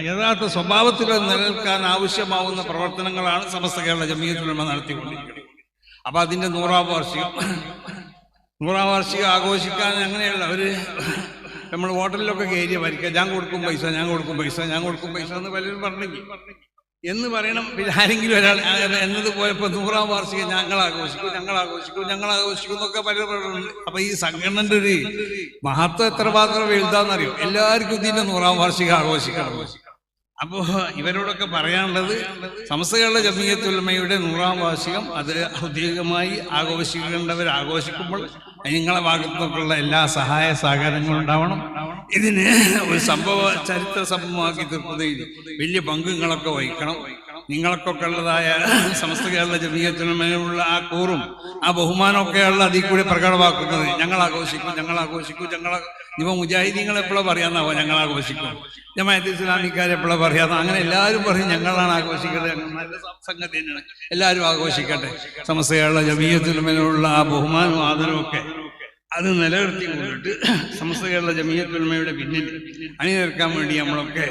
യഥാർത്ഥ സ്വഭാവത്തിൽ നിലനിൽക്കാൻ ആവശ്യമാവുന്ന പ്രവർത്തനങ്ങളാണ് സമസ്ത കേരള ജമിയത്തുൽ ഉലമ നടത്തിക്കൊണ്ടിരിക്കുന്നത്. അപ്പൊ അതിന്റെ 100ാം വാർഷികം ആഘോഷിക്കാൻ അങ്ങനെയുള്ള നമ്മൾ ഹോട്ടലിലൊക്കെ കയറിയ വരിക, ഞാൻ കൊടുക്കും പൈസ എന്ന് പലരും പറഞ്ഞെങ്കിൽ എന്ന് പറയണം. പിന്നെ ആരെങ്കിലും ഒരാൾ എന്നതുപോലെ ഇപ്പൊ 100ാം വാർഷികം ഞങ്ങൾ ആഘോഷിക്കും എന്നൊക്കെ പലരും പറയുന്നുണ്ട്. അപ്പൊ ഈ സംഘടനന്റെ ഒരു മഹത്വം എത്രമാത്രം വലുതാന്നറിയോ? എല്ലാവർക്കും ഇതിന്റെ 100ാം വാർഷികം ആഘോഷിക്കണം. അപ്പോ ഇവരോടൊക്കെ പറയാനുള്ളത്, സമസ്ത കേരള ജമിയത്തുൽ ഉലമയുടെ 100ാം വാർഷികം അത് ഔദ്യോഗികമായി ആഘോഷിക്കേണ്ടവർ ആഘോഷിക്കുമ്പോൾ നിങ്ങളെ ഭാഗത്തുനിന്നുള്ള എല്ലാ സഹായ സഹകരണങ്ങളും ഉണ്ടാവണം. ഇതിന് ഒരു ചരിത്ര സംഭവമാക്കി തീർക്കുന്നതിൽ വലിയ പങ്കുകളൊക്കെ വഹിക്കണം. നിങ്ങൾക്കൊക്കെ ഉള്ളതായ സമസ്ത കേരള ജമിയത്തുൽ ഉലമയുള്ള ആ കൂറും ആ ബഹുമാനമൊക്കെയുള്ള അതിൽ കൂടി പ്രകടമാക്കുന്നത്. ഞങ്ങൾ ആഘോഷിക്കും. ഇവ മുജാഹിദീങ്ങൾ എപ്പോഴും പറയാന്നാവോ ഞങ്ങൾ ആഘോഷിക്കും, ജമാഅത്തെ ഇസ്ലാമിക്കാർ എപ്പോഴും പറയാന്ന, അങ്ങനെ എല്ലാവരും പറയും ഞങ്ങളാണ് ആഘോഷിക്കുന്നത്. നല്ല സംഗതി തന്നെയാണ്, എല്ലാവരും ആഘോഷിക്കട്ടെ. സമസ്ത കേരള ജമിയത്തുൽ ഉലമയുള്ള ആ ബഹുമാനവും ആദരവും ഒക്കെ അത് നിലനിർത്തി കൊണ്ടിട്ട് സമസ്ത കേരള ജമിയത്തുൽ ഉലമയുടെ പിന്നിൽ അണിനിരക്കാൻ വേണ്ടി നമ്മളൊക്കെ